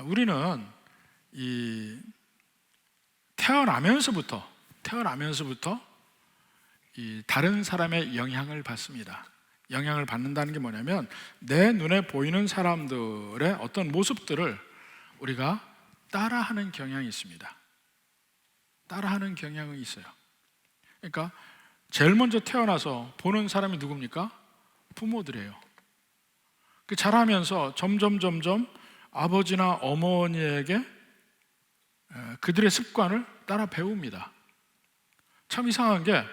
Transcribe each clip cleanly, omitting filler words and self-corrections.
우리는 이 태어나면서부터 이 다른 사람의 영향을 받습니다. 영향을 받는다는 게 뭐냐면 내 눈에 보이는 사람들의 어떤 모습들을 우리가 따라하는 경향이 있습니다. 따라하는 경향이 있어요. 그러니까 제일 먼저 태어나서 보는 사람이 누굽니까? 부모들이에요. 그 자라면서 점점 아버지나 어머니에게 그들의 습관을 따라 배웁니다. 참 이상한 게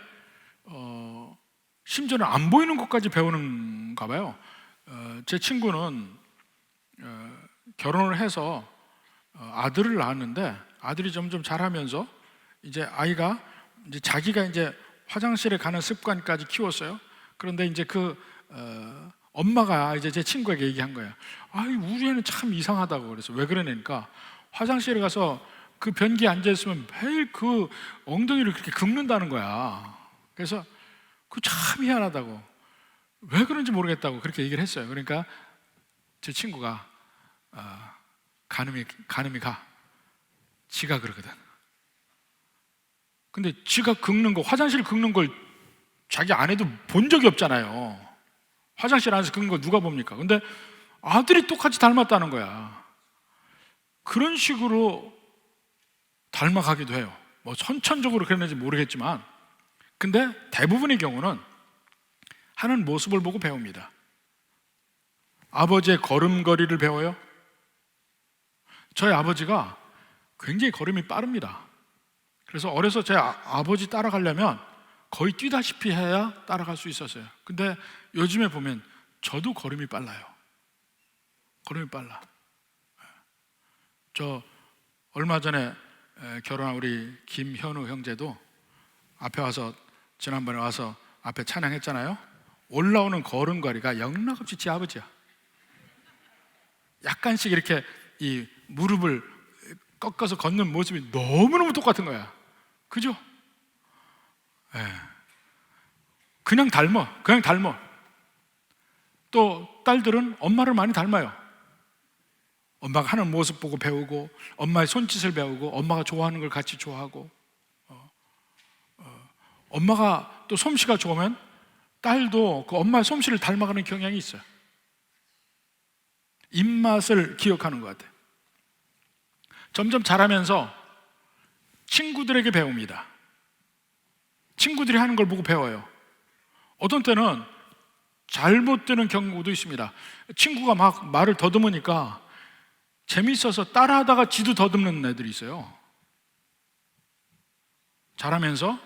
심지어는 안 보이는 것까지 배우는가 봐요. 제 친구는 결혼을 해서 아들을 낳았는데 아들이 점점 자라면서 이제 아이가 이제 자기가 이제 화장실에 가는 습관까지 키웠어요. 그런데 이제 엄마가 이제 제 친구에게 얘기한 거예요. 우리 애는 참 이상하다고. 그래서 왜 그러냐니까 화장실에 가서 그 변기에 앉아 있으면 매일 그 엉덩이를 그렇게 긁는다는 거야. 그래서 그 참 희한하다고, 왜 그런지 모르겠다고 그렇게 얘기를 했어요. 그러니까 제 친구가 가늠이 가. 지가 그러거든. 근데 지가 긁는 거, 화장실 긁는 걸 자기 아내도 본 적이 없잖아요. 화장실 안에서 긁는 거 누가 봅니까? 근데 아들이 똑같이 닮았다는 거야. 그런 식으로 닮아가기도 해요. 뭐 선천적으로 그랬는지 모르겠지만, 근데 대부분의 경우는 하는 모습을 보고 배웁니다. 아버지의 걸음걸이를 배워요. 저희 아버지가 굉장히 걸음이 빠릅니다. 그래서 어려서 제 아버지 따라가려면 거의 뛰다시피 해야 따라갈 수 있었어요. 근데 요즘에 보면 저도 걸음이 빨라요. 걸음이 빨라. 저 얼마 전에 결혼한 우리 김현우 형제도 앞에 와서, 지난번에 와서 앞에 찬양했잖아요. 올라오는 걸음걸이가 영락없이 지 아버지야. 약간씩 이렇게 이 무릎을 꺾어서 걷는 모습이 너무너무 똑같은 거야. 그죠? 그냥 닮아. 또 딸들은 엄마를 많이 닮아요. 엄마가 하는 모습 보고 배우고, 엄마의 손짓을 배우고, 엄마가 좋아하는 걸 같이 좋아하고, 엄마가 또 솜씨가 좋으면 딸도 그 엄마의 솜씨를 닮아가는 경향이 있어요. 입맛을 기억하는 것 같아요. 점점 자라면서 친구들에게 배웁니다. 친구들이 하는 걸 보고 배워요. 어떤 때는 잘못 되는 경우도 있습니다. 친구가 막 말을 더듬으니까 재밌어서 따라하다가 지도 더듬는 애들이 있어요. 자라면서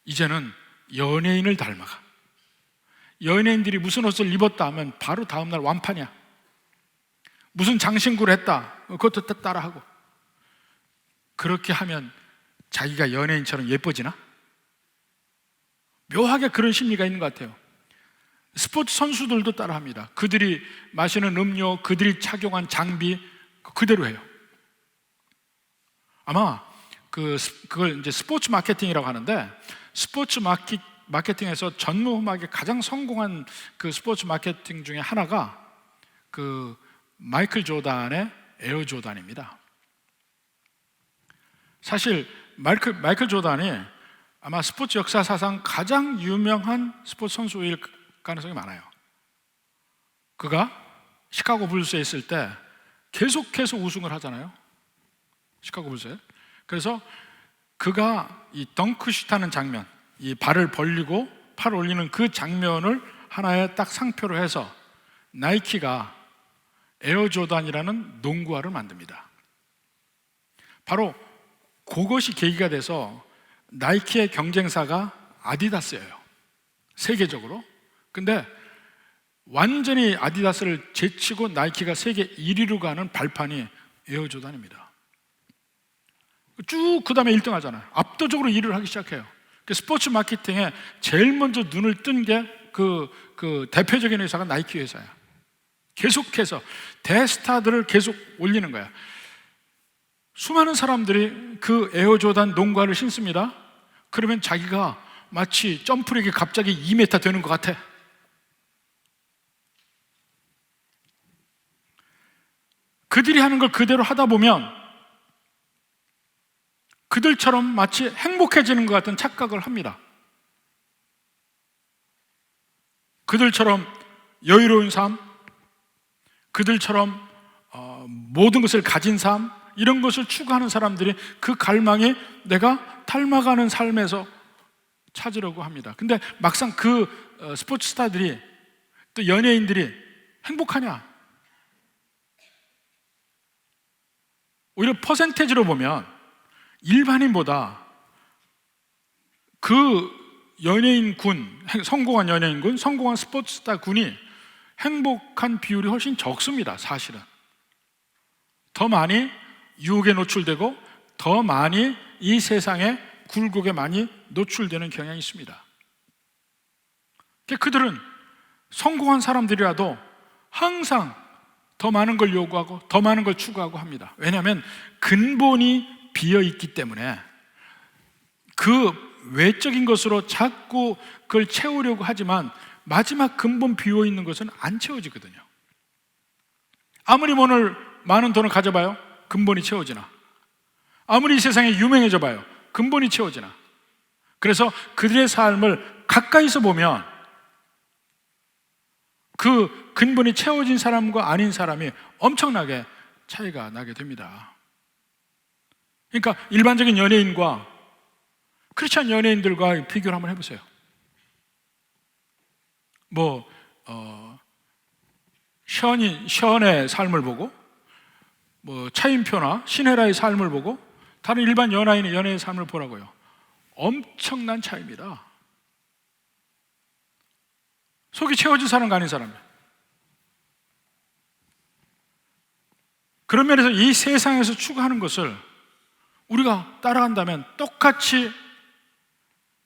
이제는 연예인을 닮아가. 연예인들이 무슨 옷을 입었다 하면 바로 다음날 완판이야. 무슨 장신구를 했다, 그것도 따라하고. 그렇게 하면 자기가 연예인처럼 예뻐지나? 묘하게 그런 심리가 있는 것 같아요. 스포츠 선수들도 따라합니다. 그들이 마시는 음료, 그들이 착용한 장비 그대로 해요. 아마 그걸 이제 스포츠 마케팅이라고 하는데, 스포츠 마케팅에서 전무후무하게 가장 성공한 그 스포츠 마케팅 중에 하나가 그 마이클 조단의 에어 조단입니다. 사실 마이클 조단이 아마 스포츠 역사사상 가장 유명한 스포츠 선수일 가능성이 많아요. 그가 시카고 불스에 있을 때 계속해서 우승을 하잖아요. 시카고 불스에. 그래서 그가 이 덩크슛 하는 장면, 이 발을 벌리고 팔 올리는 그 장면을 하나의 딱 상표로 해서 나이키가 에어 조단이라는 농구화를 만듭니다. 바로 그것이 계기가 돼서 나이키의 경쟁사가 아디다스예요, 세계적으로. 근데 완전히 아디다스를 제치고 나이키가 세계 1위로 가는 발판이 에어 조단입니다. 쭉 그 다음에 1등 하잖아요. 압도적으로 1위를 하기 시작해요. 스포츠 마케팅에 제일 먼저 눈을 뜬 게 그 대표적인 회사가 나이키 회사야. 계속해서 대스타들을 계속 올리는 거야. 수많은 사람들이 그 에어조단 농구화를 신습니다. 그러면 자기가 마치 점프력이 갑자기 2m 되는 것 같아. 그들이 하는 걸 그대로 하다 보면 그들처럼 마치 행복해지는 것 같은 착각을 합니다. 그들처럼 여유로운 삶, 그들처럼 모든 것을 가진 삶, 이런 것을 추구하는 사람들이 그 갈망이 내가 닮아가는 삶에서 찾으려고 합니다. 근데 막상 그 스포츠 스타들이, 또 연예인들이 행복하냐? 오히려 퍼센테이지로 보면 일반인보다 그 연예인 군, 성공한 연예인 군, 성공한 스포츠 스타 군이 행복한 비율이 훨씬 적습니다. 사실은 더 많이 유혹에 노출되고 더 많이 이 세상의 굴곡에 많이 노출되는 경향이 있습니다. 그들은 성공한 사람들이라도 항상 더 많은 걸 요구하고 더 많은 걸 추구하고 합니다. 왜냐하면 근본이 비어있기 때문에 그 외적인 것으로 자꾸 그걸 채우려고 하지만 마지막 근본 비어있는 것은 안 채워지거든요. 아무리 오늘 많은 돈을 가져봐요, 근본이 채워지나? 아무리 이 세상에 유명해져 봐요, 근본이 채워지나? 그래서 그들의 삶을 가까이서 보면 그 근본이 채워진 사람과 아닌 사람이 엄청나게 차이가 나게 됩니다. 그러니까 일반적인 연예인과 크리스찬 연예인들과 비교를 한번 해보세요. 션의 삶을 보고, 차인표나 신혜라의 삶을 보고, 다른 일반 연예인의 삶을 보라고요. 엄청난 차이입니다. 속이 채워진 사람과 아닌 사람. 그런 면에서 이 세상에서 추구하는 것을 우리가 따라간다면 똑같이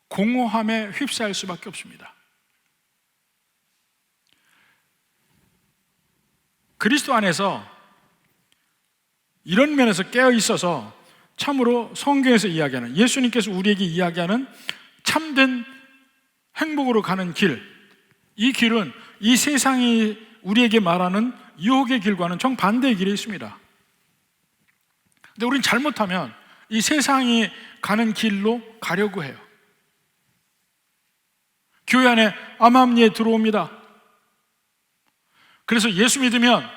공허함에 휩싸일 수밖에 없습니다. 그리스도 안에서 이런 면에서 깨어 있어서 참으로 성경에서 이야기하는, 예수님께서 우리에게 이야기하는 참된 행복으로 가는 길, 이 길은 이 세상이 우리에게 말하는 유혹의 길과는 정반대의 길에 있습니다. 근데 우리는 잘못하면 이 세상이 가는 길로 가려고 해요. 교회 안에 암암리에 들어옵니다. 그래서 예수 믿으면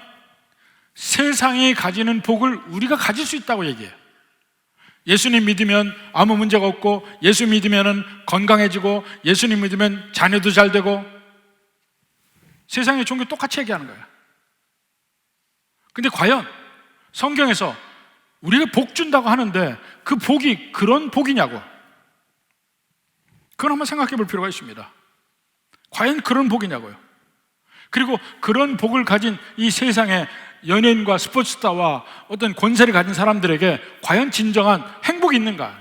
세상이 가지는 복을 우리가 가질 수 있다고 얘기해요. 예수님 믿으면 아무 문제가 없고, 예수 믿으면 건강해지고, 예수님 믿으면 자녀도 잘 되고, 세상의 종교 똑같이 얘기하는 거예요. 근데 과연 성경에서 우리가 복 준다고 하는데 그 복이 그런 복이냐고, 그건 한번 생각해 볼 필요가 있습니다. 과연 그런 복이냐고요. 그리고 그런 복을 가진 이 세상의 연예인과 스포츠스타와 어떤 권세를 가진 사람들에게 과연 진정한 행복이 있는가?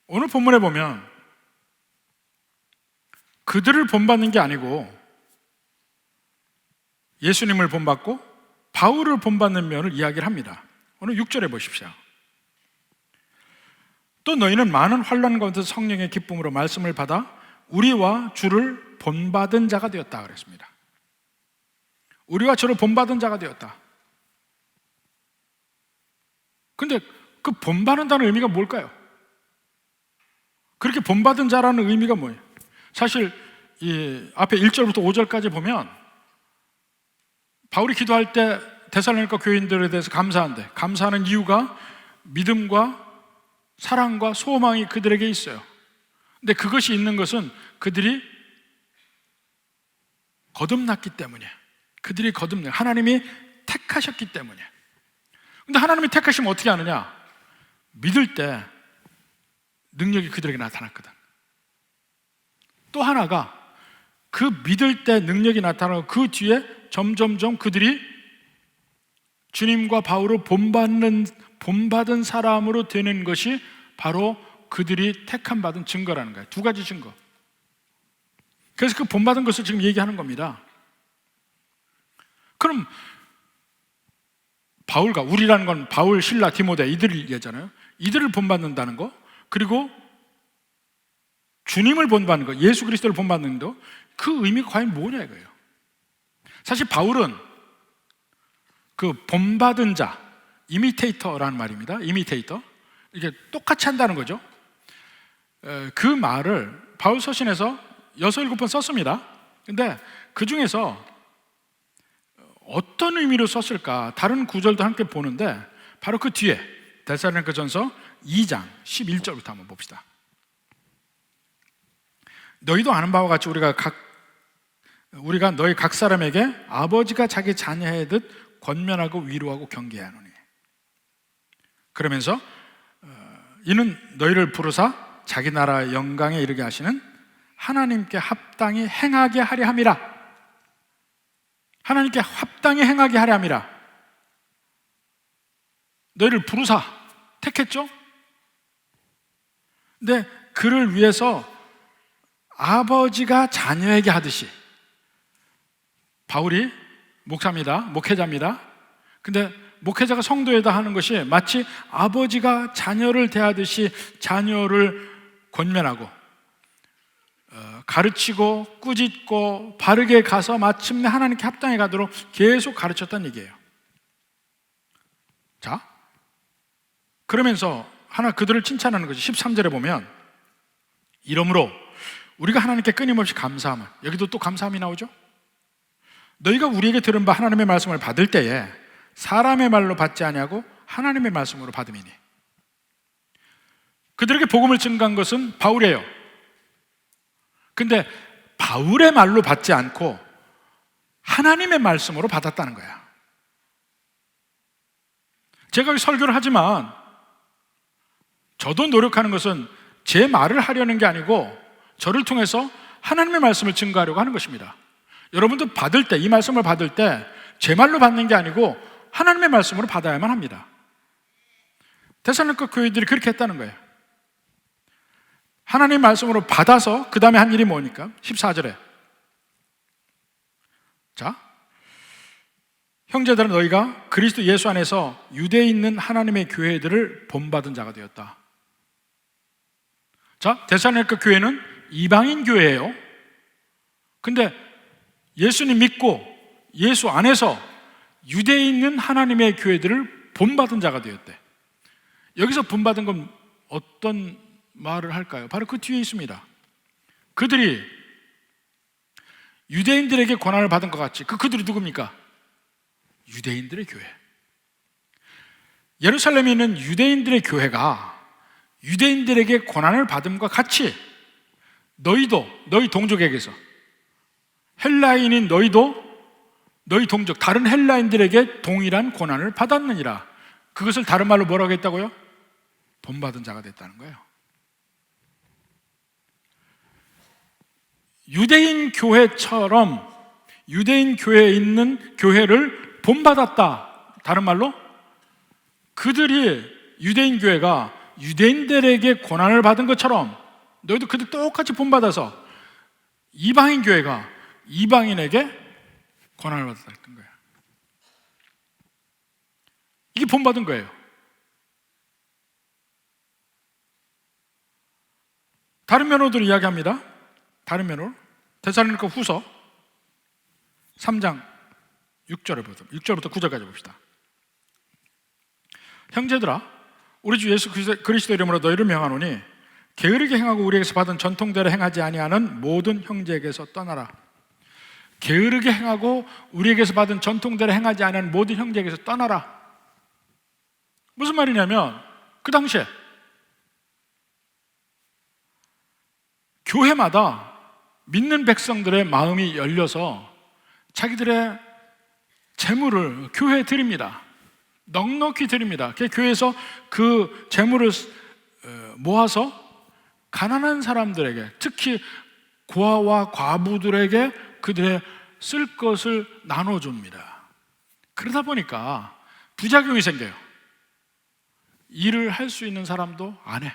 오늘 본문에 보면 그들을 본받는 게 아니고 예수님을 본받고 바울을 본받는 면을 이야기를 합니다. 오늘 6절에 보십시오. 또 너희는 많은 환난 가운데 성령의 기쁨으로 말씀을 받아 우리와 주를 본받은 자가 되었다 그랬습니다. 우리와 주를 본받은 자가 되었다. 근데 그 본받는다는 의미가 뭘까요? 그렇게 본받은 자라는 의미가 뭐예요? 사실 이 앞에 1절부터 5절까지 보면 바울이 기도할 때 데살로니가 교인들에 대해서 감사한데, 감사하는 이유가 믿음과 사랑과 소망이 그들에게 있어요. 근데 그것이 있는 것은 그들이 거듭났기 때문에, 그들이 거듭나 하나님이 택하셨기 때문에. 근데 하나님이 택하시면 어떻게 하느냐? 믿을 때 능력이 그들에게 나타났거든. 또 하나가 그 믿을 때 능력이 나타나고 그 뒤에 점점점 그들이 주님과 바울을 본받은 사람으로 되는 것이 바로 그들이 택함 받은 증거라는 거예요. 두 가지 증거. 그래서 그 본받은 것을 지금 얘기하는 겁니다. 그럼 바울과, 우리라는 건 바울, 실라, 디모데 이들을 얘기하잖아요. 이들을 본받는다는 거, 그리고 주님을 본받는 것, 예수 그리스도를 본받는 것, 그 의미가 과연 뭐냐 이거예요. 사실 바울은 그 본받은 자, 이미테이터라는 말입니다. 이미테이터, 이게 똑같이 한다는 거죠. 그 말을 바울 서신에서 6, 7번 썼습니다. 근데 그 중에서 어떤 의미로 썼을까, 다른 구절도 함께 보는데 바로 그 뒤에 데살로니가전서 2장 11절부터 한번 봅시다. 너희도 아는 바와 같이 우리가 너희 각 사람에게 아버지가 자기 자녀이듯 권면하고 위로하고 경계해야 하노니, 그러면서 이는 너희를 부르사 자기 나라의 영광에 이르게 하시는 하나님께 합당히 행하게 하려 함이라. 하나님께 합당히 행하게 하려 함이라. 너희를 부르사 택했죠? 근데 그를 위해서 아버지가 자녀에게 하듯이, 바울이 목사입니다, 목회자입니다. 근데 목회자가 성도에다 하는 것이 마치 아버지가 자녀를 대하듯이 자녀를 권면하고 가르치고 꾸짖고 바르게 가서 마침내 하나님께 합당해 가도록 계속 가르쳤다는 얘기예요. 자, 그러면서 하나 그들을 칭찬하는 거지. 13절에 보면 이러므로 우리가 하나님께 끊임없이 감사함을, 여기도 또 감사함이 나오죠. 너희가 우리에게 들은 바 하나님의 말씀을 받을 때에 사람의 말로 받지 아니하고 하나님의 말씀으로 받음이니. 그들에게 복음을 증거한 것은 바울이에요. 근데 바울의 말로 받지 않고 하나님의 말씀으로 받았다는 거야. 제가 설교를 하지만 저도 노력하는 것은 제 말을 하려는 게 아니고 저를 통해서 하나님의 말씀을 증거하려고 하는 것입니다. 여러분도 받을 때, 이 말씀을 받을 때 제 말로 받는 게 아니고 하나님의 말씀으로 받아야만 합니다. 데살로니가 교회들이 그렇게 했다는 거예요. 하나님의 말씀으로 받아서 그 다음에 한 일이 뭐니까? 14절에 자, 형제들은 너희가 그리스도 예수 안에서 유대에 있는 하나님의 교회들을 본받은 자가 되었다. 자, 데살로니가 교회는 이방인 교회예요. 근데 예수님 믿고 예수 안에서 유대에 있는 하나님의 교회들을 본받은 자가 되었대. 여기서 본받은 건 어떤 말을 할까요? 바로 그 뒤에 있습니다. 그들이 유대인들에게 권한을 받은 것 같이, 그들이 누굽니까? 유대인들의 교회. 예루살렘에 있는 유대인들의 교회가 유대인들에게 권한을 받음과 같이 너희도, 너희 동족에게서, 헬라인인 너희도 너희 동족, 다른 헬라인들에게 동일한 권한을 받았느니라. 그것을 다른 말로 뭐라고 했다고요? 본받은 자가 됐다는 거예요. 유대인 교회처럼 유대인 교회에 있는 교회를 본받았다. 다른 말로 그들이, 유대인 교회가 유대인들에게 권한을 받은 것처럼 너희도 그들 똑같이 본받아서 이방인 교회가 이방인에게 권한을 받았다 했던 거예요. 이게 본받은 거예요. 다른 면호들 이야기합니다. 다른 면호, 데살로니가 후서 3장 6절부터 9절까지 봅시다. 형제들아, 우리 주 예수 그리스도 이름으로 너희를 명하노니 게으르게 행하고 우리에게서 받은 전통대로 행하지 아니하는 모든 형제에게서 떠나라. 게으르게 행하고 우리에게서 받은 전통대로 행하지 아니하는 모든 형제에게서 떠나라. 무슨 말이냐면 그 당시에 교회마다 믿는 백성들의 마음이 열려서 자기들의 재물을 교회에 드립니다. 넉넉히 드립니다. 교회에서 그 재물을 모아서 가난한 사람들에게, 특히 고아와 과부들에게 그들의 쓸 것을 나눠줍니다. 그러다 보니까 부작용이 생겨요. 일을 할 수 있는 사람도 안 해.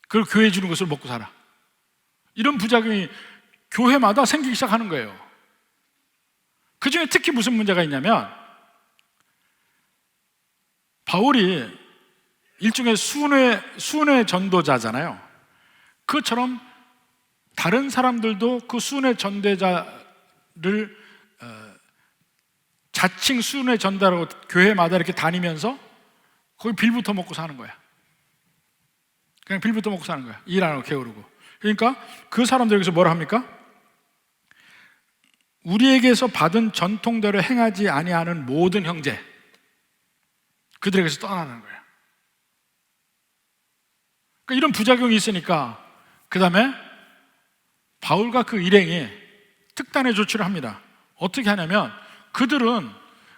그걸 교회에 주는 것을 먹고 살아. 이런 부작용이 교회마다 생기기 시작하는 거예요. 그 중에 특히 무슨 문제가 있냐면, 바울이 일종의 순회 전도자잖아요. 그것처럼 다른 사람들도 그 수은의 전대자를 자칭 수은의 전대라고 교회마다 이렇게 다니면서 거기 빌부터 먹고 사는 거야. 그냥 빌부터 먹고 사는 거야. 일 안 하고 게으르고. 그러니까 그 사람들 여기서 뭐라 합니까? 우리에게서 받은 전통대로 행하지 아니하는 모든 형제, 그들에게서 떠나는 거야. 그러니까 이런 부작용이 있으니까 그 다음에 바울과 그 일행이 특단의 조치를 합니다. 어떻게 하냐면 그들은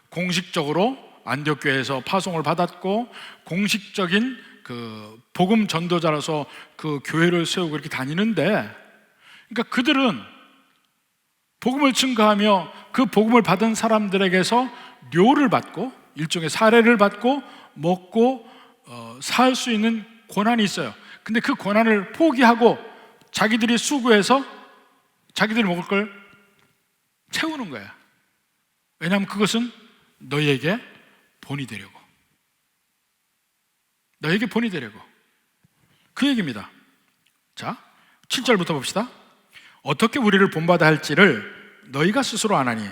공식적으로 안디옥교회에서 파송을 받았고 공식적인 그 복음 전도자라서 그 교회를 세우고 이렇게 다니는데, 그러니까 그들은 복음을 증거하며 그 복음을 받은 사람들에게서 료를 받고 일종의 사례를 받고 먹고 살 수 있는 권한이 있어요. 근데 그 권한을 포기하고 자기들이 수고해서 자기들이 먹을 걸 채우는 거야. 왜냐하면 그것은 너희에게 본이 되려고, 너희에게 본이 되려고, 그 얘기입니다. 자, 7절부터 봅시다. 어떻게 우리를 본받아 할지를 너희가 스스로 아나니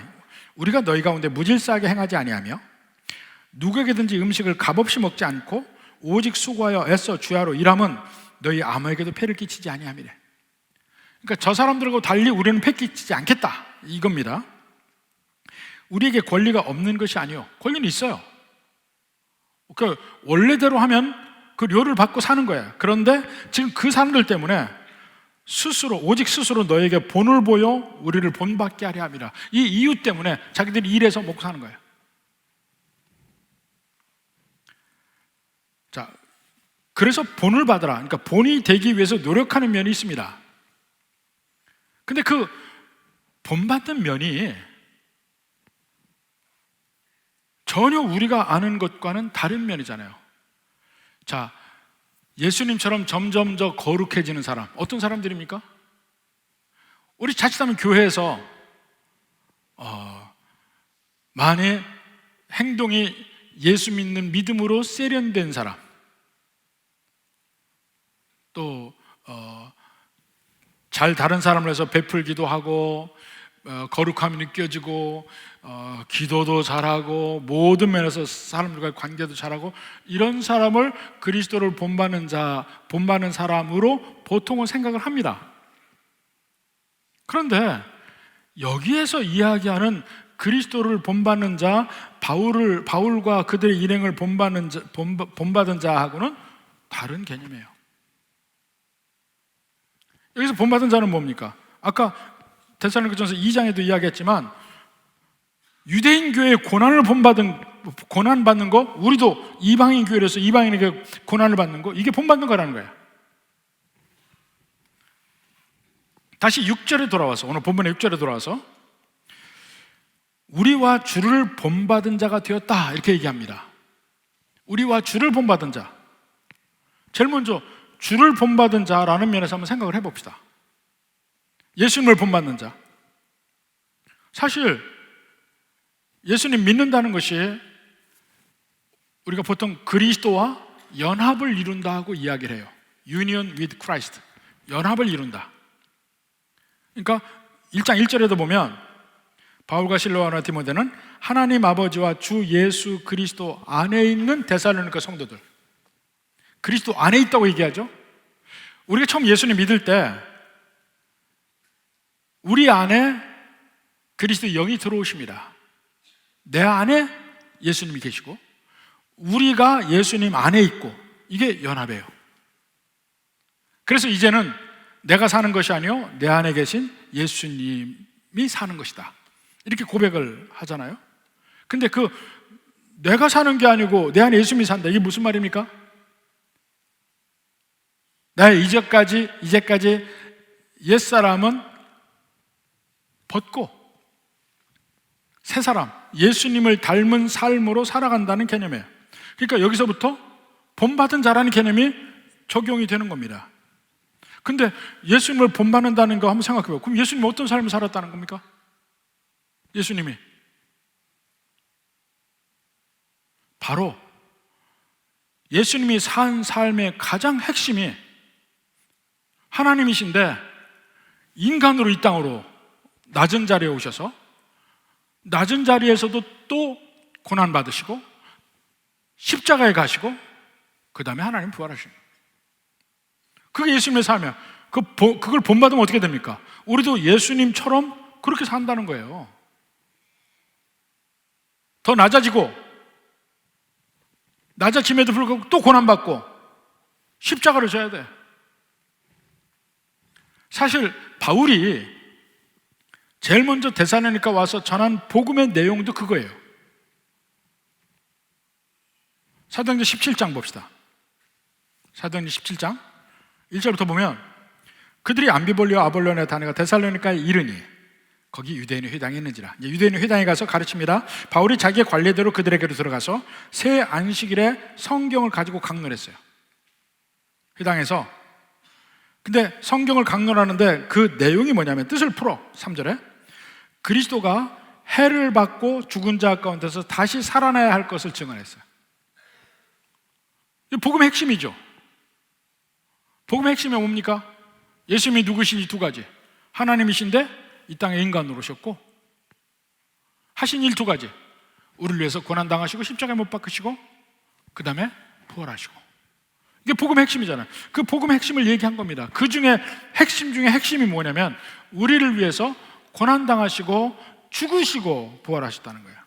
우리가 너희 가운데 무질서하게 행하지 아니하며 누구에게든지 음식을 값없이 먹지 않고 오직 수고하여 애써 주야로 일함은 너희 아무에게도 폐를 끼치지 아니함이래. 그러니까 저 사람들하고 달리 우리는 폐 끼치지 않겠다, 이겁니다. 우리에게 권리가 없는 것이 아니요, 권리는 있어요. 그러니까 원래대로 하면 그 료를 받고 사는 거야. 그런데 지금 그 사람들 때문에 오직 스스로 너에게 본을 보여 우리를 본받게 하려 함이라. 이 이유 때문에 자기들이 일해서 먹고 사는 거예요. 자, 그래서 본을 받으라, 그러니까 본이 되기 위해서 노력하는 면이 있습니다. 근데 그 본받는 면이 전혀 우리가 아는 것과는 다른 면이잖아요. 자, 예수님처럼 점점 더 거룩해지는 사람, 어떤 사람들입니까? 우리 자칫하면 교회에서 만에 행동이 예수 믿는 믿음으로 세련된 사람, 또 잘 다른 사람을 해서 베풀기도 하고 거룩함이 느껴지고 기도도 잘하고 모든 면에서 사람들과의 관계도 잘하고, 이런 사람을 그리스도를 본받는 사람으로 보통은 생각을 합니다. 그런데 여기에서 이야기하는 그리스도를 본받는 자, 바울과 그들의 일행을 본받은 자하고는 다른 개념이에요. 여기서 본받은 자는 뭡니까? 아까 데살로니가전서 2장에도 이야기했지만 유대인 교회의 고난 받는 거, 우리도 이방인 교회로서 이방인에게 고난을 받는 거, 이게 본받는 거라는 거예요. 다시 6절에 돌아와서, 오늘 본문의 6절에 돌아와서 우리와 주를 본받은 자가 되었다, 이렇게 얘기합니다. 우리와 주를 본받은 자. 제일 먼저 주를 본받은 자라는 면에서 한번 생각을 해봅시다. 예수님을 본받는 자. 사실 예수님 믿는다는 것이 우리가 보통 그리스도와 연합을 이룬다고 이야기를 해요. Union with Christ, 연합을 이룬다. 그러니까 1장 1절에도 보면 바울과 실로아나 디모데는 하나님 아버지와 주 예수 그리스도 안에 있는 데살로니가 성도들, 그리스도 안에 있다고 얘기하죠. 우리가 처음 예수님 믿을 때 우리 안에 그리스도 영이 들어오십니다. 내 안에 예수님이 계시고 우리가 예수님 안에 있고, 이게 연합이에요. 그래서 이제는 내가 사는 것이 아니요 내 안에 계신 예수님이 사는 것이다, 이렇게 고백을 하잖아요. 근데 그 내가 사는 게 아니고 내 안에 예수님이 산다, 이게 무슨 말입니까? 나의 이제까지 옛사람은 벗고 새 사람, 예수님을 닮은 삶으로 살아간다는 개념이에요. 그러니까 여기서부터 본받은 자라는 개념이 적용이 되는 겁니다. 근데 예수님을 본받는다는 거 한번 생각해봐요. 그럼 예수님이 어떤 삶을 살았다는 겁니까? 예수님이 바로 예수님이 산 삶의 가장 핵심이 하나님이신데 인간으로 이 땅으로 낮은 자리에 오셔서 낮은 자리에서도 또 고난받으시고 십자가에 가시고 그 다음에 하나님 부활하시는 거예요. 그게 예수님의 삶이야. 그걸 본받으면 어떻게 됩니까? 우리도 예수님처럼 그렇게 산다는 거예요. 더 낮아지고 낮아짐에도 불구하고 또 고난받고 십자가를 져야 돼. 사실 바울이 제일 먼저 데살로니가 와서 전한 복음의 내용도 그거예요. 사도행전 17장 봅시다. 사도행전 17장 1절부터 보면 그들이 암비볼리와 아볼로니아 다녀가 데살로니가에 이르니 거기 유대인의 회당이 있는지라. 유대인의 회당에 가서 가르칩니다. 바울이 자기의 관례대로 그들에게로 들어가서 새 안식일에 성경을 가지고 강론을 했어요. 회당에서. 근데 성경을 강론하는데 그 내용이 뭐냐면 뜻을 풀어 3절에 그리스도가 해를 받고 죽은 자 가운데서 다시 살아나야 할 것을 증언했어요. 이 복음의 핵심이죠. 복음의 핵심이 뭡니까? 예수님이 누구신지 두 가지. 하나님이신데 이 땅에 인간으로 오셨고 하신 일 두 가지. 우리를 위해서 고난당하시고 십자가에 못 박히시고 그 다음에 부활하시고. 이게 복음의 핵심이잖아요. 그 복음의 핵심을 얘기한 겁니다. 그 중에 핵심 중에 핵심이 뭐냐면 우리를 위해서 고난당하시고 죽으시고 부활하셨다는 거예요.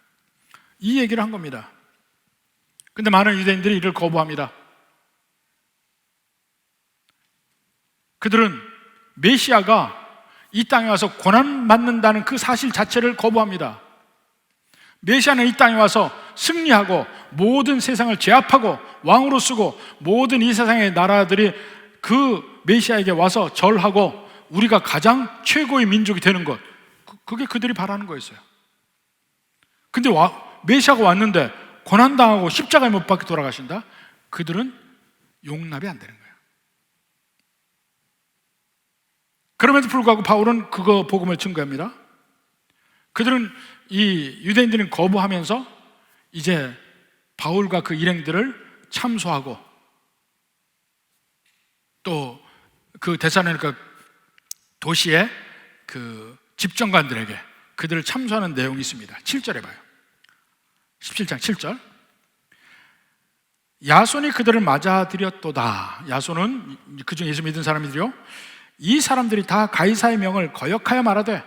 이 얘기를 한 겁니다. 근데 많은 유대인들이 이를 거부합니다. 그들은 메시아가 이 땅에 와서 고난받는다는 그 사실 자체를 거부합니다. 메시아는 이 땅에 와서 승리하고 모든 세상을 제압하고 왕으로 쓰고 모든 이 세상의 나라들이 그 메시아에게 와서 절하고 우리가 가장 최고의 민족이 되는 것, 그게 그들이 바라는 거였어요. 근데 메시아가 왔는데 고난당하고 십자가에 못 박혀 돌아가신다? 그들은 용납이 안 되는 거예요. 그럼에도 불구하고 바울은 그거 복음을 증거합니다. 그들은 이 유대인들은 거부하면서 이제 바울과 그 일행들을 참소하고 또 그 데살로니가 도시의 그 집정관들에게 그들을 참소하는 내용이 있습니다. 7절에 봐요. 17장 7절. 야손이 그들을 맞아들였도다. 야손은 그중 예수 믿은 사람이들이요. 이 사람들이 다 가이사의 명을 거역하여 말하되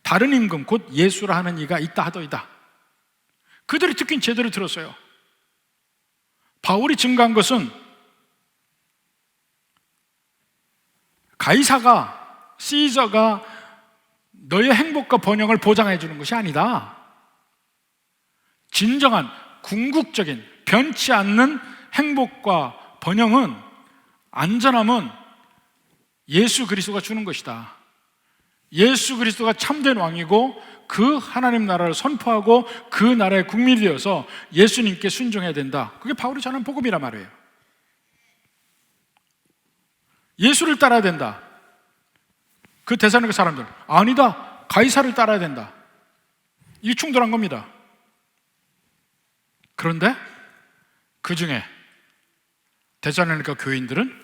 다른 임금 곧 예수라 하는 이가 있다 하더이다. 그들이 듣긴 제대로 들었어요. 바울이 증거한 것은 가이사가 시저가 너의 행복과 번영을 보장해 주는 것이 아니다. 진정한 궁극적인 변치 않는 행복과 번영은 안전함은 예수 그리스도가 주는 것이다. 예수 그리스도가 참된 왕이고 그 하나님 나라를 선포하고 그 나라의 국민이 되어서 예수님께 순종해야 된다. 그게 바울이 전한 복음이란 말이에요. 예수를 따라야 된다. 그 데살로니가 사람들 아니다. 가이사를 따라야 된다. 이게 충돌한 겁니다. 그런데 그 중에 데살로니가 교인들은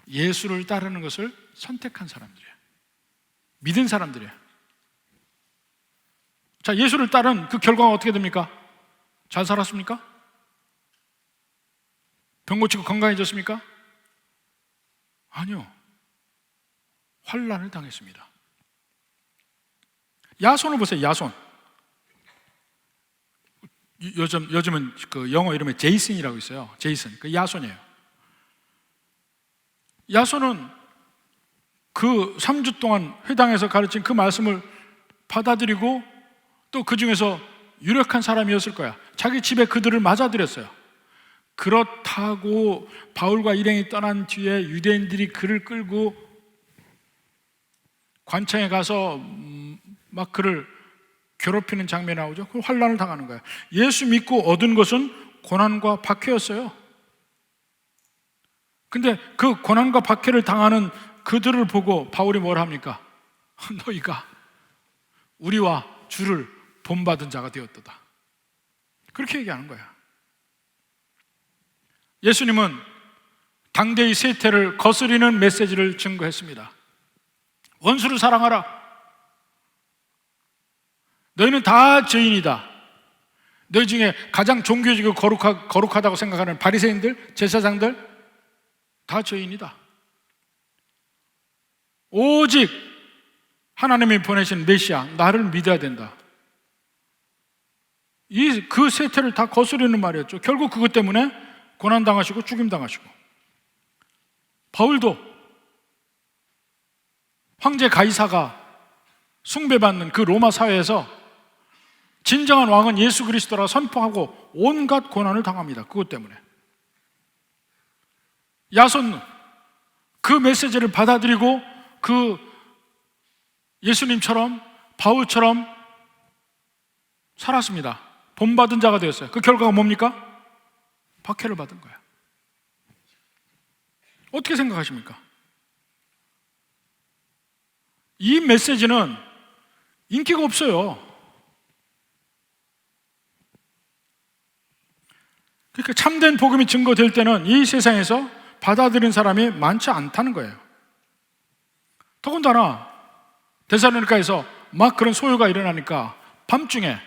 예수를 따르는 것을 선택한 사람들이에요. 믿은 사람들이에요. 자, 예수를 따른 그 결과가 어떻게 됩니까? 잘 살았습니까? 병 고치고 건강해졌습니까? 아니요. 환난을 당했습니다. 야손을 보세요. 야손. 요즘은 그 영어 이름에 제이슨이라고 있어요. 제이슨. 그 야손이에요. 야손은 그 3주 동안 회당에서 가르친 그 말씀을 받아들이고 또 그 중에서 유력한 사람이었을 거야. 자기 집에 그들을 맞아들였어요. 그렇다고 바울과 일행이 떠난 뒤에 유대인들이 그를 끌고 관청에 가서 막 그를 괴롭히는 장면이 나오죠. 그 환난을 당하는 거예요. 예수 믿고 얻은 것은 고난과 박해였어요. 근데 그 고난과 박해를 당하는 그들을 보고 바울이 뭘 합니까? 너희가 우리와 주를 본받은 자가 되었도다. 그렇게 얘기하는 거야. 예수님은 당대의 세태를 거스리는 메시지를 증거했습니다. 원수를 사랑하라. 너희는 다 죄인이다. 너희 중에 가장 종교적이고 거룩하다고 생각하는 바리새인들, 제사장들 다 죄인이다. 오직 하나님이 보내신 메시아 나를 믿어야 된다. 그 세태를 다 거스르는 말이었죠. 결국 그것 때문에 고난당하시고 죽임당하시고, 바울도 황제 가이사가 숭배받는 그 로마 사회에서 진정한 왕은 예수 그리스도라 선포하고 온갖 고난을 당합니다. 그것 때문에. 야손 그 메시지를 받아들이고 그 예수님처럼 바울처럼 살았습니다. 본받은 자가 되었어요. 그 결과가 뭡니까? 박해를 받은 거예요. 어떻게 생각하십니까? 이 메시지는 인기가 없어요. 그러니까 참된 복음이 증거될 때는 이 세상에서 받아들인 사람이 많지 않다는 거예요. 더군다나 데살로니가에서 막 그런 소요가 일어나니까 밤중에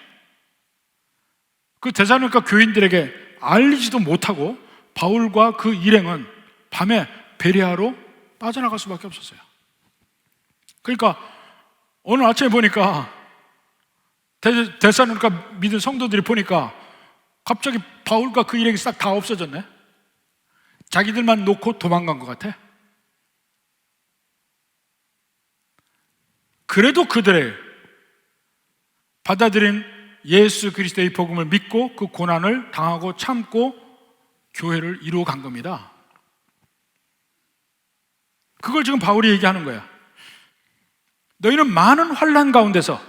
그 데살로니가 교인들에게 알리지도 못하고 바울과 그 일행은 밤에 베레아로 빠져나갈 수밖에 없었어요. 그러니까 오늘 아침에 보니까 데살로니가 믿은 성도들이 보니까 갑자기 바울과 그 일행이 싹 다 없어졌네. 자기들만 놓고 도망간 것 같아. 그래도 그들의 받아들인 예수 그리스도의 복음을 믿고 그 고난을 당하고 참고 교회를 이루어 간 겁니다. 그걸 지금 바울이 얘기하는 거야. 너희는 많은 환난 가운데서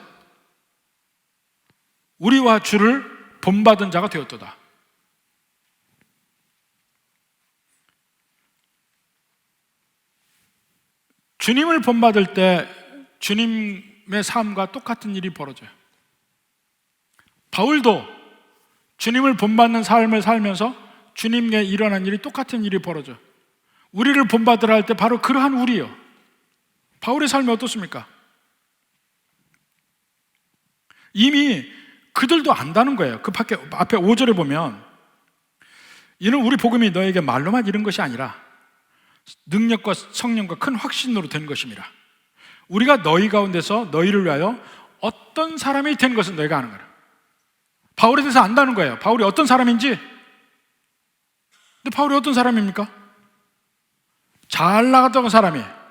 우리와 주를 본받은 자가 되었도다. 주님을 본받을 때 주님의 삶과 똑같은 일이 벌어져요. 바울도 주님을 본받는 삶을 살면서 주님께 일어난 일이 똑같은 일이 벌어져요. 우리를 본받으라 할 때 바로 그러한 우리예요. 바울의 삶이 어떻습니까? 이미 그들도 안다는 거예요. 그 앞에 5절에 보면 이는 우리 복음이 너에게 말로만 이른 것이 아니라 능력과 성령과 큰 확신으로 된 것입니다. 우리가 너희 가운데서 너희를 위하여 어떤 사람이 된 것은 너희가 아는 거예요. 바울에 대해서 안다는 거예요. 바울이 어떤 사람인지. 근데 바울이 어떤 사람입니까? 잘 나갔던 사람이에요.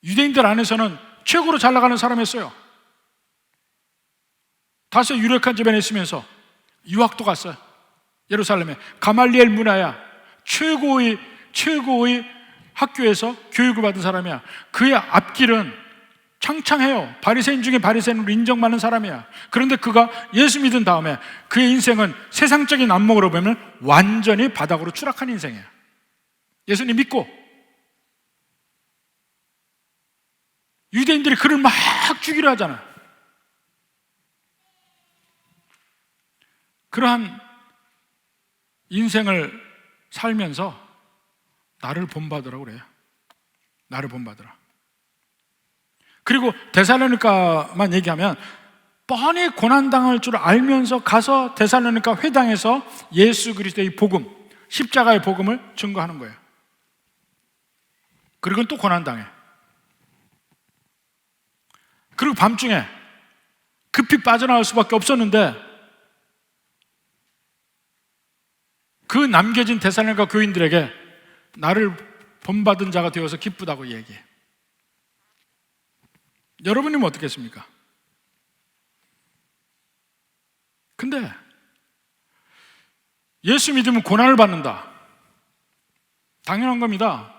유대인들 안에서는 최고로 잘 나가는 사람이었어요. 다소 유력한 집안에 있으면서 유학도 갔어요. 예루살렘에 가말리엘 문화야 최고의 학교에서 교육을 받은 사람이야. 그의 앞길은 창창해요. 바리새인 중에 바리새인으로 인정받는 사람이야. 그런데 그가 예수 믿은 다음에 그의 인생은 세상적인 안목으로 보면 완전히 바닥으로 추락한 인생이야. 예수님 믿고 유대인들이 그를 막 죽이려 하잖아. 그러한 인생을 살면서 나를 본받으라고 그래요. 나를 본받으라. 그리고 데살로니가만 얘기하면 뻔히 고난당할 줄 알면서 가서 데살로니가 회당에서 예수 그리스도의 복음, 십자가의 복음을 증거하는 거예요. 그리고 또 고난당해. 그리고 밤중에 급히 빠져나올 수밖에 없었는데 그 남겨진 데살로니가 교인들에게 나를 본받은 자가 되어서 기쁘다고 얘기해. 여러분이면 어떻겠습니까? 근데 예수 믿으면 고난을 받는다. 당연한 겁니다.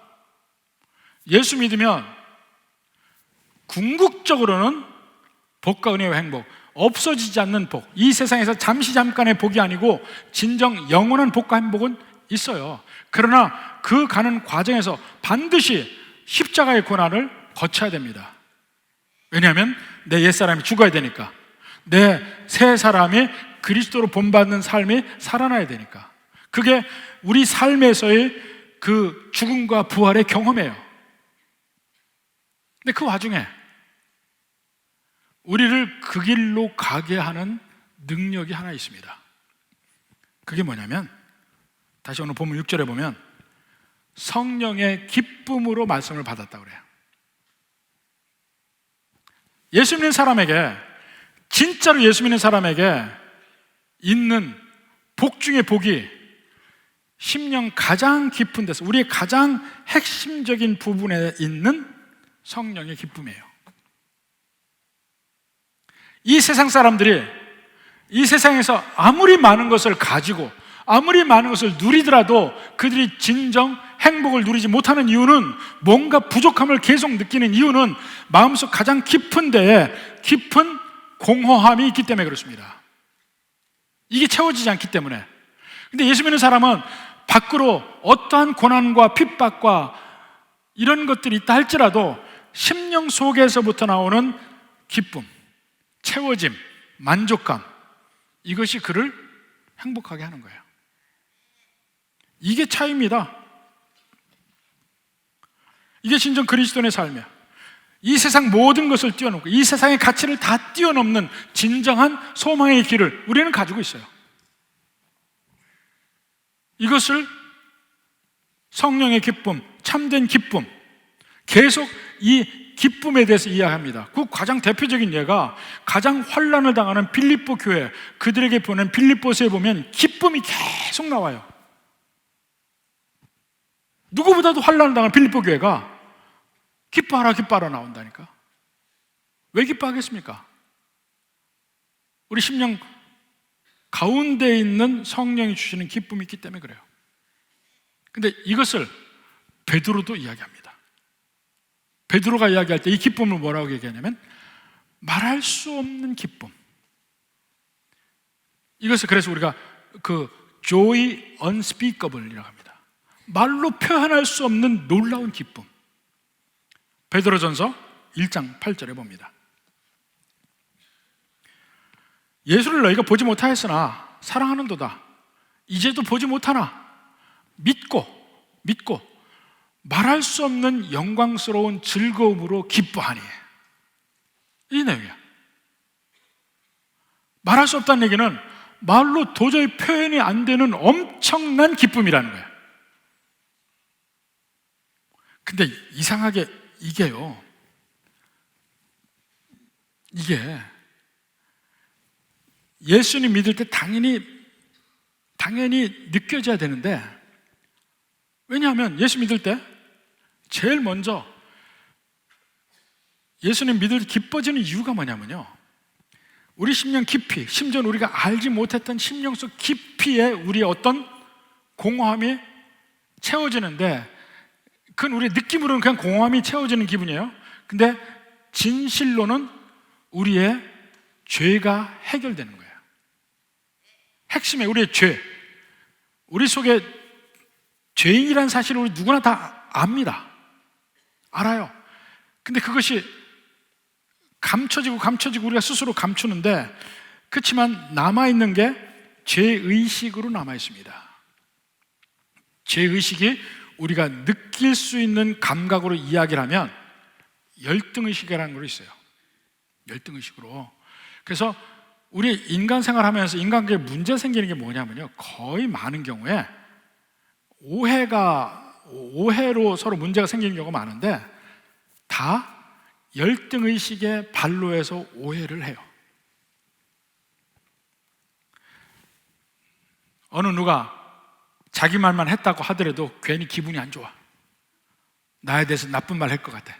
예수 믿으면 궁극적으로는 복과 은혜와 행복, 없어지지 않는 복, 이 세상에서 잠시 잠깐의 복이 아니고 진정 영원한 복과 행복은 있어요. 그러나 그 가는 과정에서 반드시 십자가의 고난을 거쳐야 됩니다. 왜냐하면 내 옛사람이 죽어야 되니까, 내 새 사람이 그리스도로 본받는 삶이 살아나야 되니까. 그게 우리 삶에서의 그 죽음과 부활의 경험이에요. 근데 그 와중에 우리를 그 길로 가게 하는 능력이 하나 있습니다. 그게 뭐냐면, 다시 오늘 본문 6절에 보면 성령의 기쁨으로 말씀을 받았다고 그래요. 예수 믿는 사람에게, 진짜로 예수 믿는 사람에게 있는 복 중에 복이 심령 가장 깊은 데서, 우리의 가장 핵심적인 부분에 있는 성령의 기쁨이에요. 이 세상 사람들이 이 세상에서 아무리 많은 것을 가지고 아무리 많은 것을 누리더라도 그들이 진정 행복을 누리지 못하는 이유는, 뭔가 부족함을 계속 느끼는 이유는 마음속 가장 깊은 데에 깊은 공허함이 있기 때문에 그렇습니다. 이게 채워지지 않기 때문에. 근데 예수 믿는 사람은 밖으로 어떠한 고난과 핍박과 이런 것들이 있다 할지라도 심령 속에서부터 나오는 기쁨, 채워짐, 만족감, 이것이 그를 행복하게 하는 거예요. 이게 차이입니다. 이게 진정 그리스도인의 삶이야. 이 세상 모든 것을 뛰어넘고 이 세상의 가치를 다 뛰어넘는 진정한 소망의 길을 우리는 가지고 있어요. 이것을 성령의 기쁨, 참된 기쁨, 계속 이 기쁨에 대해서 이야기합니다. 그 가장 대표적인 예가 가장 환난을 당하는 빌립보 교회, 그들에게 보낸 빌립보서에 보면 기쁨이 계속 나와요. 누구보다도 환난을 당한 빌립보 교회가 기뻐하라 기뻐하라 나온다니까. 왜 기뻐하겠습니까? 우리 심령 가운데 있는 성령이 주시는 기쁨이 있기 때문에 그래요. 근데 이것을 베드로도 이야기합니다. 베드로가 이야기할 때 이 기쁨을 뭐라고 얘기하냐면 말할 수 없는 기쁨. 이것을 그래서 우리가 그 joy unspeakable이라고 합니다. 말로 표현할 수 없는 놀라운 기쁨. 베드로전서 1장 8절에 봅니다. 예수를 너희가 보지 못하였으나 사랑하는도다. 이제도 보지 못하나 믿고 말할 수 없는 영광스러운 즐거움으로 기뻐하니. 이 내용이야. 말할 수 없다는 얘기는 말로 도저히 표현이 안 되는 엄청난 기쁨이라는 거야. 근데 이상하게 이게요, 이게 예수님 믿을 때 당연히 느껴져야 되는데, 왜냐하면 예수 믿을 때 제일 먼저 예수님 믿을 때 기뻐지는 이유가 뭐냐면요, 우리 심령 깊이, 심지어는 우리가 알지 못했던 심령 속 깊이에 우리의 어떤 공허함이 채워지는데, 그건 우리의 느낌으로는 그냥 공허함이 채워지는 기분이에요. 근데 진실로는 우리의 죄가 해결되는 거예요. 핵심에 우리의 죄, 우리 속에 죄인이라는 사실을 우리 누구나 다 압니다. 알아요. 근데 그것이 감춰지고 우리가 스스로 감추는데, 그렇지만 남아있는 게 죄의식으로 남아있습니다. 죄의식이 우리가 느낄 수 있는 감각으로 이야기를 하면 열등의식이라는 거 있어요. 열등의식으로. 그래서 우리 인간 생활하면서 인간관계에 문제 생기는 게 뭐냐면요, 거의 많은 경우에 오해로 서로 문제가 생기는 경우가 많은데, 다 열등의식에 발로해서 오해를 해요. 어느 누가 자기 말만 했다고 하더라도 괜히 기분이 안 좋아. 나에 대해서 나쁜 말 할 것 같아.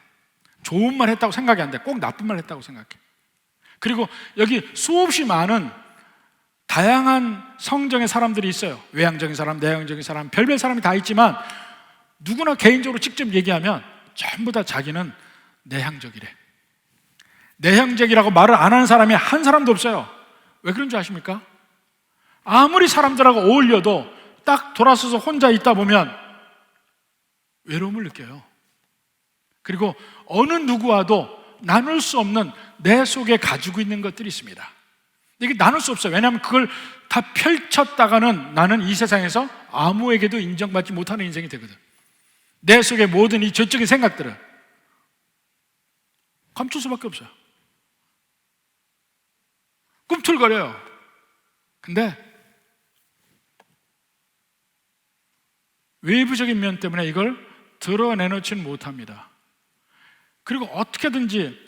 좋은 말 했다고 생각이 안 돼. 꼭 나쁜 말 했다고 생각해. 그리고 여기 수없이 많은 다양한 성정의 사람들이 있어요. 외향적인 사람, 내향적인 사람, 별별 사람이 다 있지만 누구나 개인적으로 직접 얘기하면 전부 다 자기는 내향적이래. 내향적이라고 말을 안 하는 사람이 한 사람도 없어요. 왜 그런 줄 아십니까? 아무리 사람들하고 어울려도 딱 돌아서서 혼자 있다 보면 외로움을 느껴요. 그리고 어느 누구와도 나눌 수 없는 내 속에 가지고 있는 것들이 있습니다. 이게 나눌 수 없어요. 왜냐하면 그걸 다 펼쳤다가는 나는 이 세상에서 아무에게도 인정받지 못하는 인생이 되거든. 내 속에 모든 이 죄적인 생각들을 감출 수밖에 없어요. 꿈틀거려요. 근데 외부적인 면 때문에 이걸 드러내놓지는 못합니다. 그리고 어떻게든지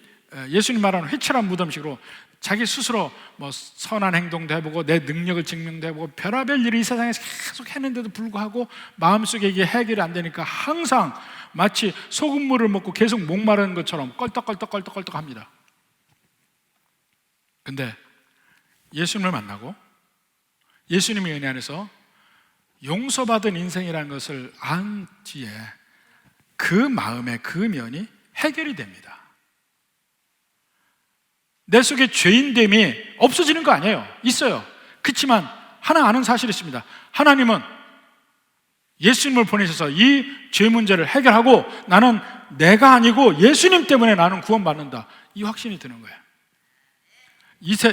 예수님 말하는 회칠한 무덤식으로 자기 스스로 뭐 선한 행동도 해보고 내 능력을 증명도 해보고 별의별 일을 이 세상에서 계속 했는데도 불구하고 마음속에 이게 해결이 안 되니까 항상 마치 소금물을 먹고 계속 목마른 것처럼 껄떡껄떡 합니다. 근데 예수님을 만나고 예수님의 은혜 안에서 용서받은 인생이라는 것을 안 뒤에 그 마음의 그 면이 해결이 됩니다. 내 속에 죄인됨이 없어지는 거 아니에요. 있어요. 그렇지만 하나 아는 사실이 있습니다. 하나님은 예수님을 보내셔서 이 죄 문제를 해결하고 나는 내가 아니고 예수님 때문에 나는 구원받는다, 이 확신이 드는 거예요.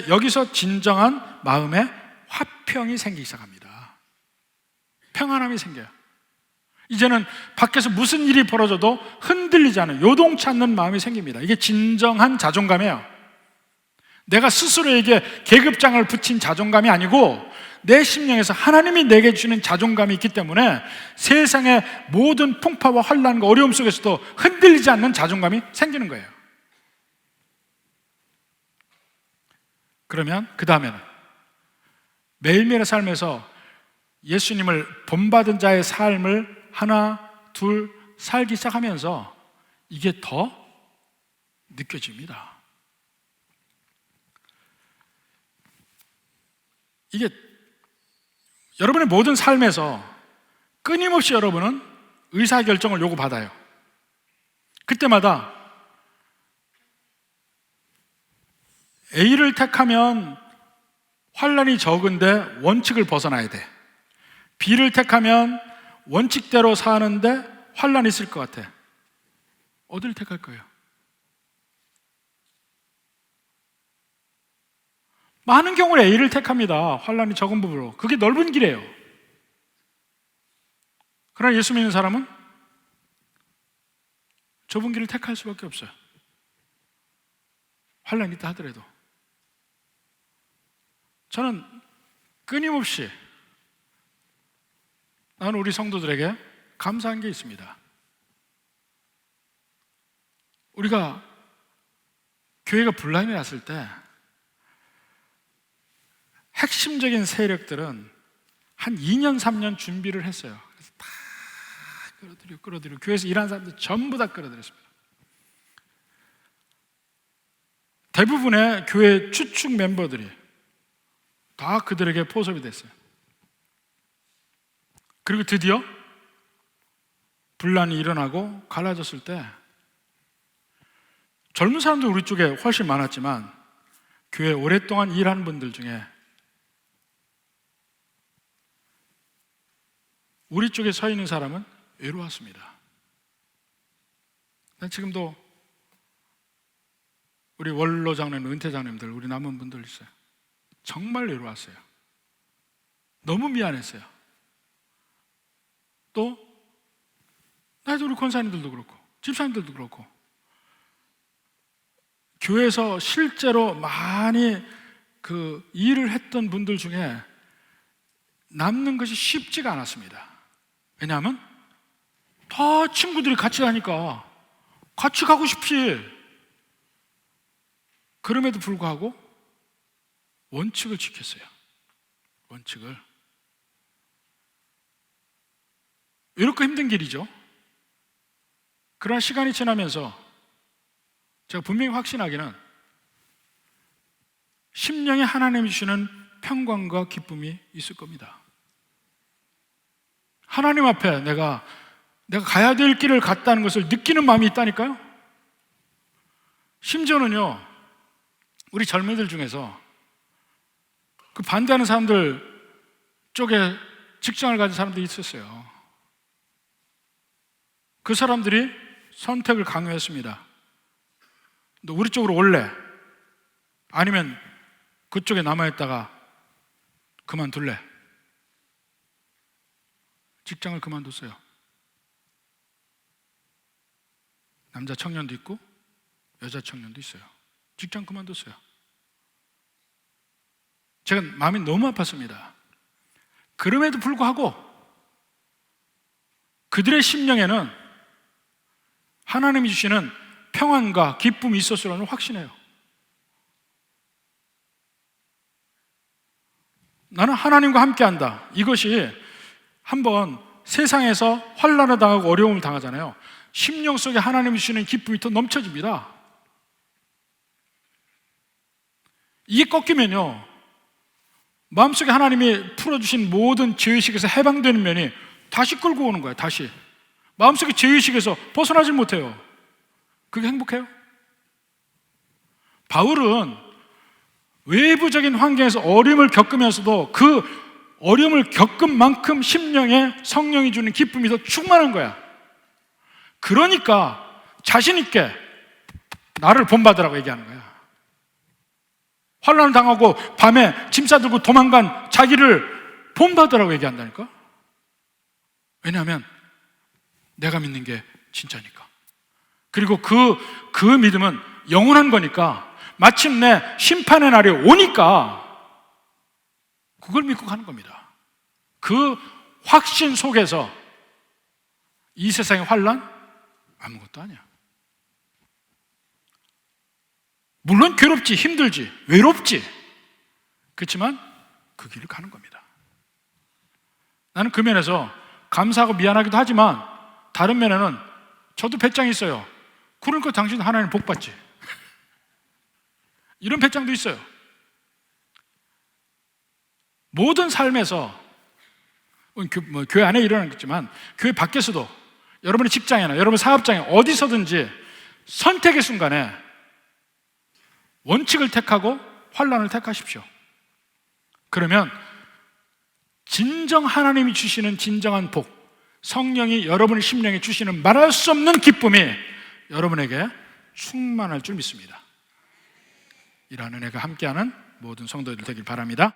여기서 진정한 마음의 화평이 생기기 시작합니다. 평안함이 생겨요. 이제는 밖에서 무슨 일이 벌어져도 흔들리지 않은, 요동치 않는 마음이 생깁니다. 이게 진정한 자존감이에요. 내가 스스로에게 계급장을 붙인 자존감이 아니고 내 심령에서 하나님이 내게 주는 자존감이 있기 때문에 세상의 모든 풍파와 환난과 어려움 속에서도 흔들리지 않는 자존감이 생기는 거예요. 그러면 그 다음에는 매일매일의 삶에서 예수님을 본받은 자의 삶을 하나, 둘 살기 시작하면서 이게 더 느껴집니다. 이게 여러분의 모든 삶에서 끊임없이 여러분은 의사결정을 요구받아요. 그때마다 A를 택하면 환난이 적은데 원칙을 벗어나야 돼. B를 택하면 원칙대로 사는데 환난이 있을 것 같아. 어디를 택할 거예요? 많은 경우는 A를 택합니다. 환난이 적은 부분으로. 그게 넓은 길이에요. 그러나 예수 믿는 사람은 좁은 길을 택할 수밖에 없어요. 환난이 있다 하더라도. 저는 끊임없이 나는 우리 성도들에게 감사한 게 있습니다. 우리가 교회가 분란이 났을 때 핵심적인 세력들은 한 2년, 3년 준비를 했어요. 그래서 다 끌어들이고 교회에서 일하는 사람들 전부 다 끌어들였습니다. 대부분의 교회 추측 멤버들이 다 그들에게 포섭이 됐어요. 그리고 드디어 분란이 일어나고 갈라졌을 때 젊은 사람들 우리 쪽에 훨씬 많았지만 교회 오랫동안 일하는 분들 중에 우리 쪽에 서 있는 사람은 외로웠습니다. 난 지금도 우리 원로 장로님, 은퇴 장로님들, 우리 남은 분들 있어요. 정말 외로웠어요. 너무 미안했어요. 또 나도 우리 권사님들도 그렇고 집사님들도 그렇고 교회에서 실제로 많이 그 일을 했던 분들 중에 남는 것이 쉽지가 않았습니다. 왜냐하면 다 친구들이 같이 가니까 같이 가고 싶지. 그럼에도 불구하고 원칙을 지켰어요. 원칙을. 외롭고 힘든 길이죠. 그러나 시간이 지나면서 제가 분명히 확신하기는 심령에 하나님이 주시는 평강과 기쁨이 있을 겁니다. 하나님 앞에 내가 가야 될 길을 갔다는 것을 느끼는 마음이 있다니까요. 심지어는요, 우리 젊은이들 중에서 그 반대하는 사람들 쪽에 직장을 가진 사람들이 있었어요. 그 사람들이 선택을 강요했습니다. 너 우리 쪽으로 올래? 아니면 그쪽에 남아있다가 그만둘래? 직장을 그만뒀어요. 남자 청년도 있고 여자 청년도 있어요. 직장 그만뒀어요. 제가 마음이 너무 아팠습니다. 그럼에도 불구하고 그들의 심령에는 하나님이 주시는 평안과 기쁨이 있었으라는 확신해요. 나는 하나님과 함께한다. 이것이 한번 세상에서 환난을 당하고 어려움을 당하잖아요. 심령 속에 하나님이 주시는 기쁨이 더 넘쳐집니다. 이게 꺾이면요, 마음속에 하나님이 풀어주신 모든 죄의식에서 해방되는 면이 다시 끌고 오는 거예요. 다시 마음속에 죄의식에서 벗어나질 못해요. 그게 행복해요? 바울은 외부적인 환경에서 어려움을 겪으면서도 그 어려움을 겪은 만큼 심령에 성령이 주는 기쁨이 더 충만한 거야. 그러니까 자신 있게 나를 본받으라고 얘기하는 거야. 환난을 당하고 밤에 짐 싸들고 도망간 자기를 본받으라고 얘기한다니까. 왜냐하면 내가 믿는 게 진짜니까. 그리고 그 믿음은 영원한 거니까, 마침내 심판의 날이 오니까 그걸 믿고 가는 겁니다. 그 확신 속에서 이 세상의 환난 아무것도 아니야. 물론 괴롭지, 힘들지, 외롭지. 그렇지만 그 길을 가는 겁니다. 나는 그 면에서 감사하고 미안하기도 하지만 다른 면에는 저도 배짱이 있어요. 그러니까 당신 하나님 복 받지. 이런 배짱도 있어요. 모든 삶에서 교회 안에 일어나는 거지만 교회 밖에서도 여러분의 직장이나 여러분 사업장에 어디서든지 선택의 순간에 원칙을 택하고 환난을 택하십시오. 그러면 진정 하나님이 주시는 진정한 복, 성령이 여러분의 심령에 주시는 말할 수 없는 기쁨이 여러분에게 충만할 줄 믿습니다. 이러한 은혜가 함께하는 모든 성도들 되길 바랍니다.